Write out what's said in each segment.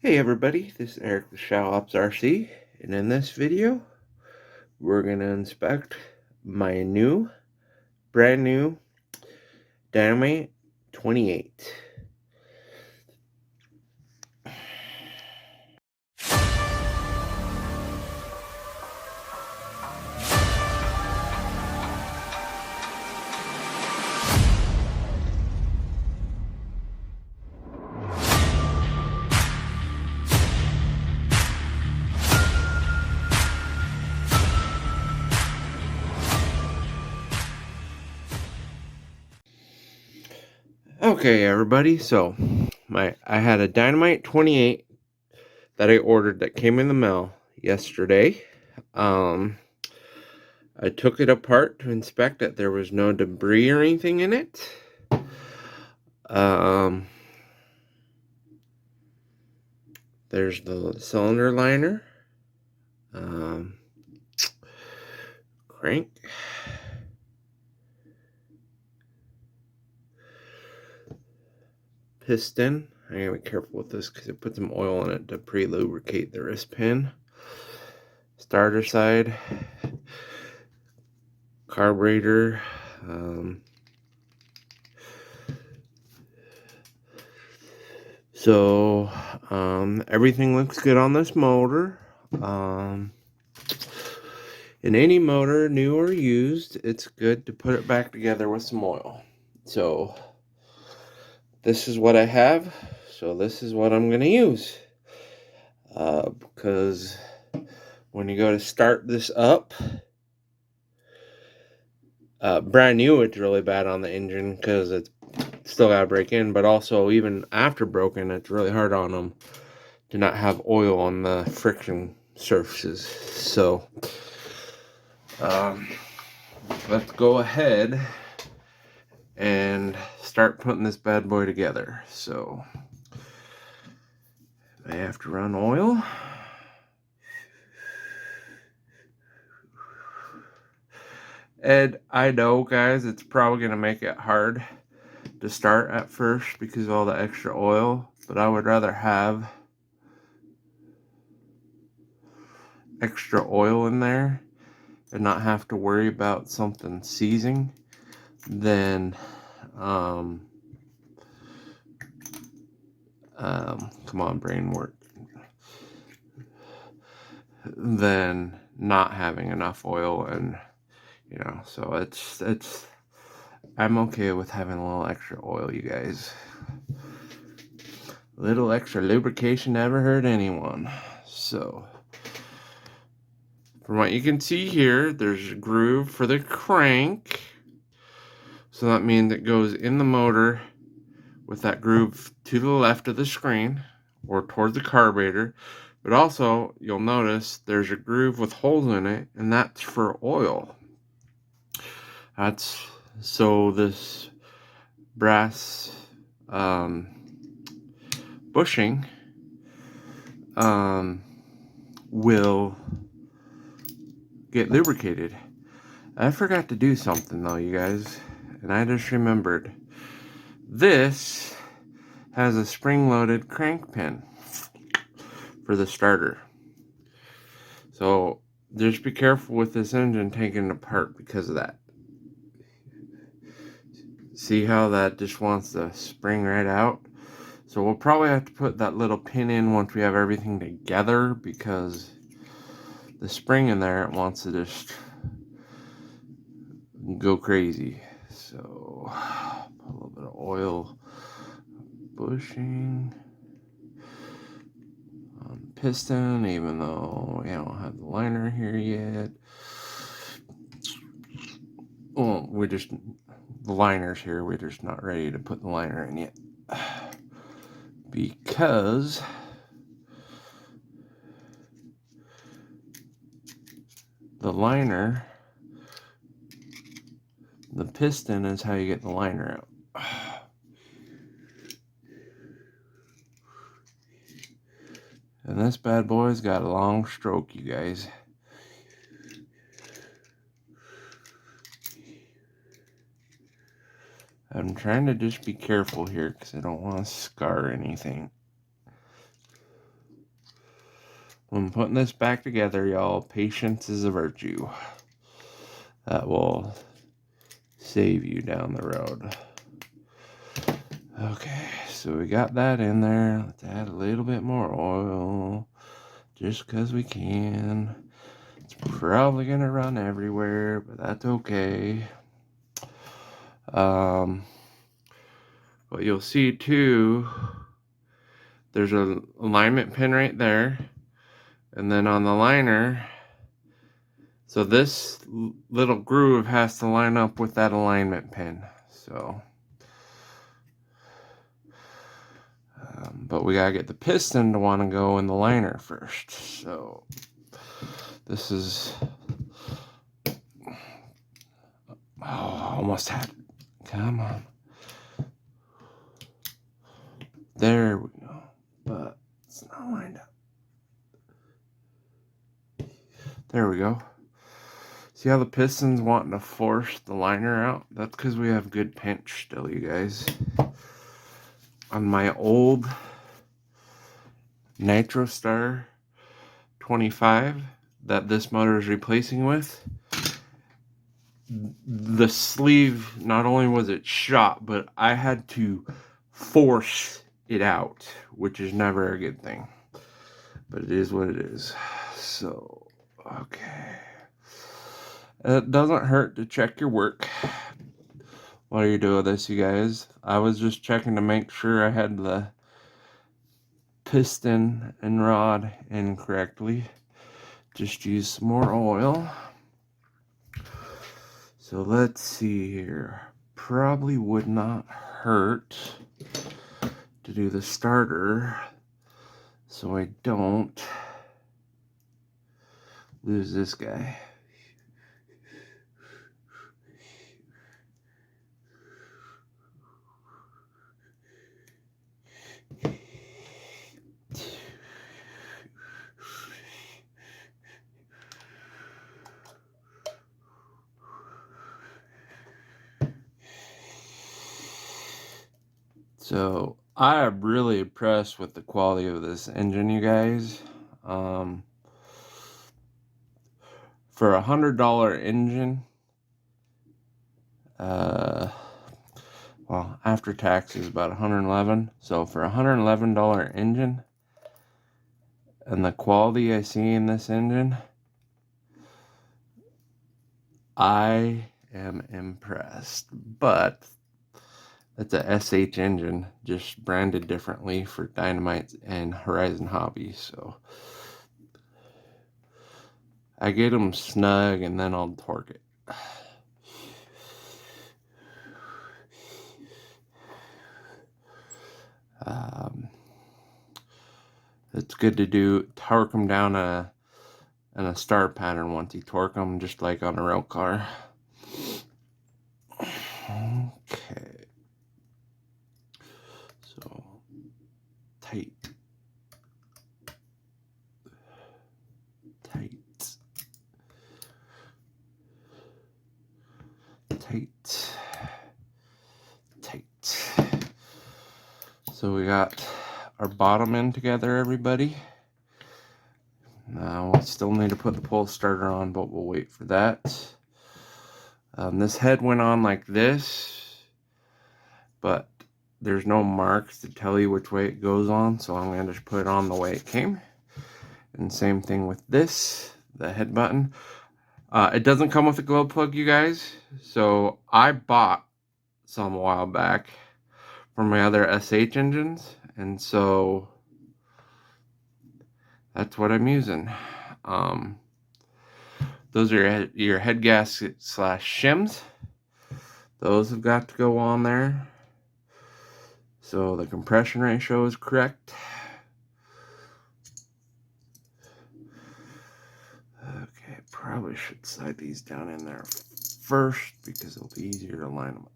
Hey everybody, this is Eric the Show Ops RC, and in this video, we're going to inspect my brand new Dynamite 28. Okay everybody, so I had a Dynamite 28 that I ordered that came in the mail yesterday. I took it apart to inspect it. There was no debris or anything in it. There's the cylinder liner. Crank. Piston. I gotta be careful with this because I put some oil in it to pre-lubricate the wrist pin. Starter side. Carburetor. Everything looks good on this motor. In any motor, new or used, it's good to put it back together with some oil. So this is what I have. So this is what I'm going to use. Because when you go to start this up, brand new, it's really bad on the engine because it's still got to break in. But also, even after broken, it's really hard on them to not have oil on the friction surfaces. So let's go ahead and start putting this bad boy together. So I have to run oil. And I know, guys, it's probably going to make it hard to start at first because of all the extra oil, but I would rather have extra oil in there and not have to worry about something seizing than come on, brain work, than not having enough oil. And so it's I'm okay with having a little extra oil, you guys. A little extra lubrication never hurt anyone. So from what you can see here, there's a groove for the crank. So that means it goes in the motor with that groove to the left of the screen or toward the carburetor. But also, you'll notice there's a groove with holes in it, and that's for oil. That's so this brass bushing will get lubricated. I forgot to do something though, you guys, and I just remembered. This has a spring-loaded crank pin for the starter. So just be careful with this engine taking it apart because of that. See how that just wants to spring right out? So we'll probably have to put that little pin in once we have everything together because the spring in there, it wants to just go crazy. So put a little bit of oil, bushing on piston, even though we don't have the liner here yet. Well, the liner's here, we're just not ready to put the liner in yet. Because the liner, the piston is how you get the liner out. And this bad boy's got a long stroke, you guys. I'm trying to just be careful here because I don't want to scar anything. when putting this back together, y'all, patience is a virtue that will save you down the road. Okay, so we got that in there. Let's add a little bit more oil, just because we can. It's probably gonna run everywhere, but that's okay. But you'll see too, there's an alignment pin right there, and then on the liner, so this little groove has to line up with that alignment pin. So, but we gotta get the piston to want to go in the liner first. So this is, almost had it. Come on. There we go. But it's not lined up. There we go. See how the piston's wanting to force the liner out? That's because we have good pinch still, you guys. On my old Nitro Star 25 that this motor is replacing with, the sleeve, not only was it shot, but I had to force it out, which is never a good thing. But it is what it is. So, okay. It doesn't hurt to check your work while you're doing this, you guys. I was just checking to make sure I had the piston and rod in correctly. Just use some more oil. So let's see here. Probably would not hurt to do the starter so I don't lose this guy. So I am really impressed with the quality of this engine, you guys. For a $100 engine, well, after tax is about $111. So for a $111 engine, and the quality I see in this engine, I am impressed. But it's a SH engine, just branded differently for Dynamite and Horizon Hobby. So I get them snug and then I'll torque it. It's good to torque them down in a star pattern once you torque them, just like on a rail car. Okay. So, tight. Tight. Tight. Tight. So we got our bottom end together, everybody. Now we still need to put the pole starter on, but we'll wait for that. This head went on like this, but there's no marks to tell you which way it goes on, so I'm going to just put it on the way it came. And same thing with this, the head button. It doesn't come with a glow plug, you guys, so I bought some a while back for my other SH engines, and so that's what I'm using. Those are your head gasket / shims. Those have got to go on there, so the compression ratio is correct. Okay, probably should slide these down in there first because it'll be easier to line them up.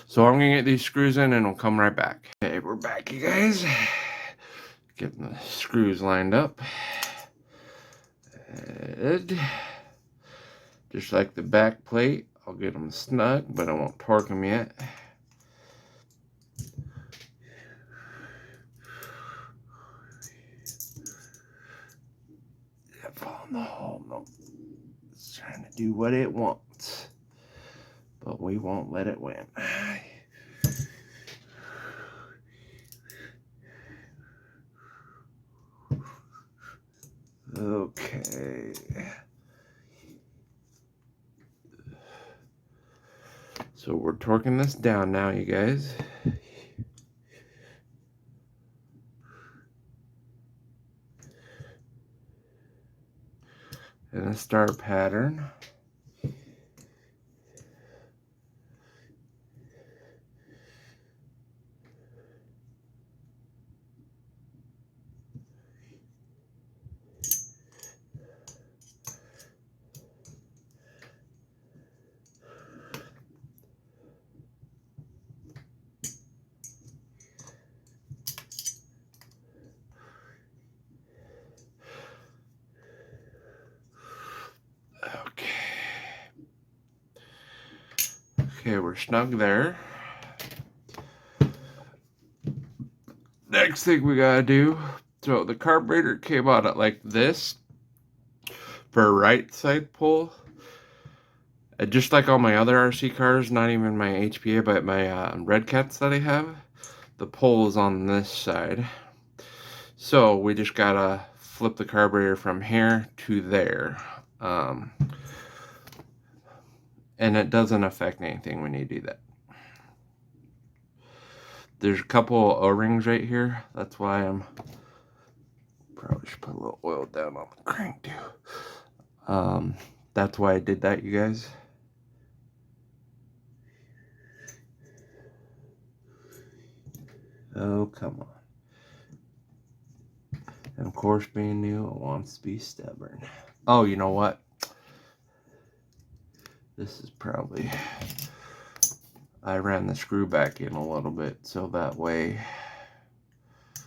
So I'm gonna get these screws in and we'll come right back. Okay, we're back, you guys. Getting the screws lined up. And just like the back plate, I'll get them snug, but I won't torque them yet. Fall in the hole. No, it's trying to do what it wants, but we won't let it win. Okay. So we're torquing this down now, you guys. In a star pattern. Okay, we're snug there. Next thing we gotta do, so the carburetor came out at like this for a right side pull. And just like all my other RC cars, not even my HPA, but my Red Cats that I have, the pull is on this side. So we just gotta flip the carburetor from here to there. And it doesn't affect anything when you do that. There's a couple O-rings right here. That's why I'm probably should put a little oil down on the crank too. That's why I did that, you guys. Oh, come on. And of course, being new, it wants to be stubborn. Oh, you know what? This is probably... I ran the screw back in a little bit so that way I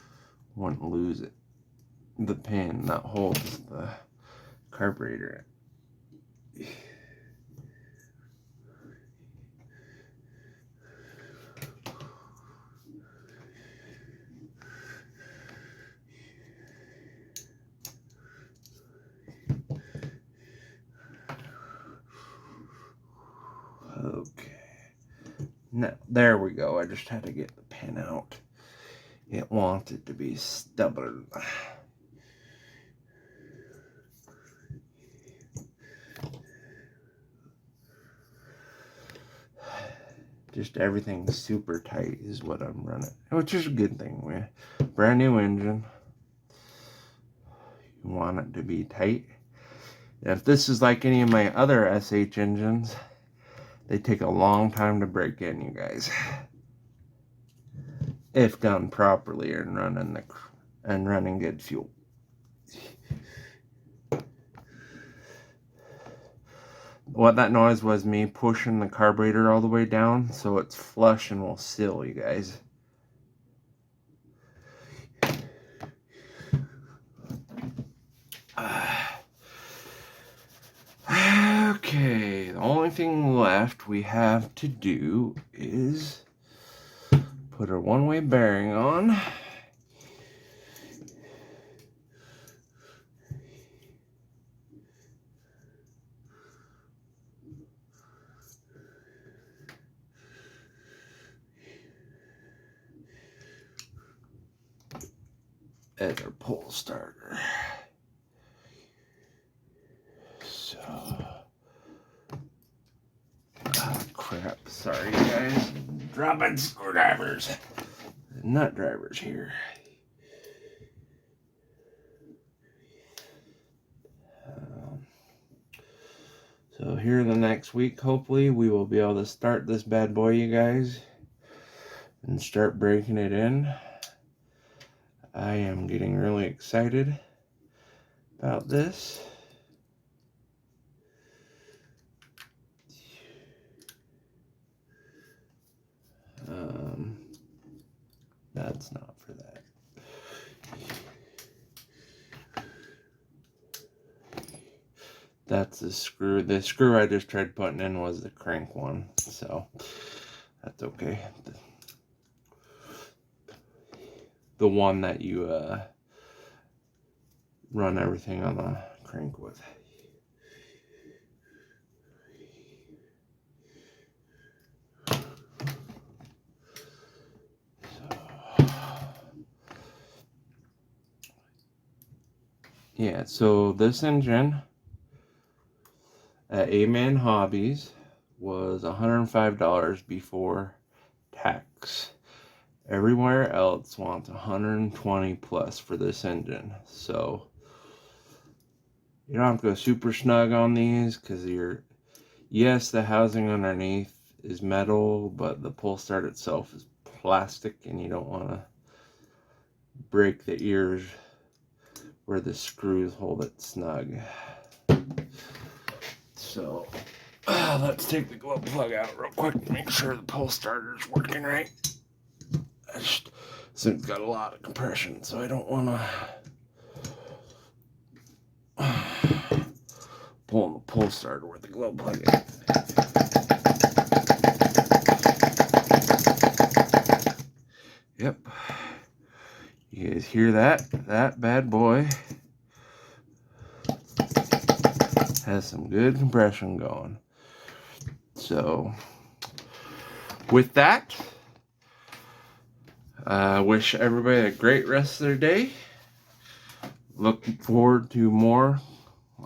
wouldn't lose it. The pin that holds the carburetor. Okay. Now, there we go. I just had to get the pin out. It wanted to be stubborn. Just everything super tight is what I'm running. Which is a good thing. Brand new engine. You want it to be tight. If this is like any of my other SH engines, they take a long time to break in, you guys. If done properly and running good fuel. What that noise was me pushing the carburetor all the way down so it's flush and will seal, you guys. Okay, the only thing left we have to do is put our one-way bearing on. As our pull starter. So, crap, sorry guys, dropping screwdrivers, nut drivers here. So here in the next week, hopefully, we will be able to start this bad boy, you guys, and start breaking it in. I am getting really excited about this. That's not for that. that's the screw. The screw I just tried putting in was the crank one, so that's okay. The one that you run everything on the crank with. Yeah, so this engine at A-Man Hobbies was $105 before tax. Everywhere else wants $120 plus for this engine. So you don't have to go super snug on these because yes, the housing underneath is metal, but the pull start itself is plastic, and you don't want to break the ears where the screws hold it snug. So let's take the glow plug out real quick to make sure the pull starter is working right. This thing's got a lot of compression, so I don't want to pull on the pull starter with the glow plug in. Yep. You guys hear that? That bad boy has some good compression going. So, with that, I wish everybody a great rest of their day. Looking forward to more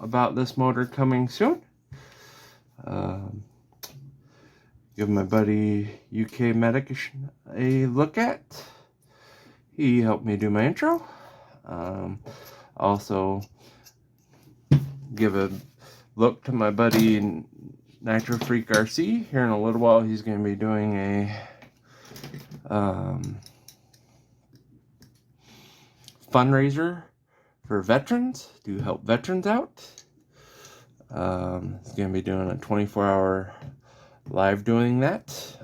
about this motor coming soon. Give my buddy UK Medic a look at. He helped me do my intro. Also, give a look to my buddy Nitro Freak RC. Here in a little while, he's going to be doing a fundraiser for veterans to help veterans out. He's going to be doing a 24-hour live doing that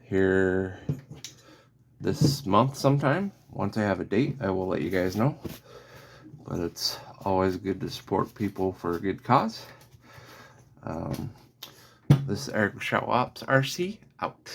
here this month sometime. Once I have a date, I will let you guys know. But it's always good to support people for a good cause. This is Eric Shop Ops RC out.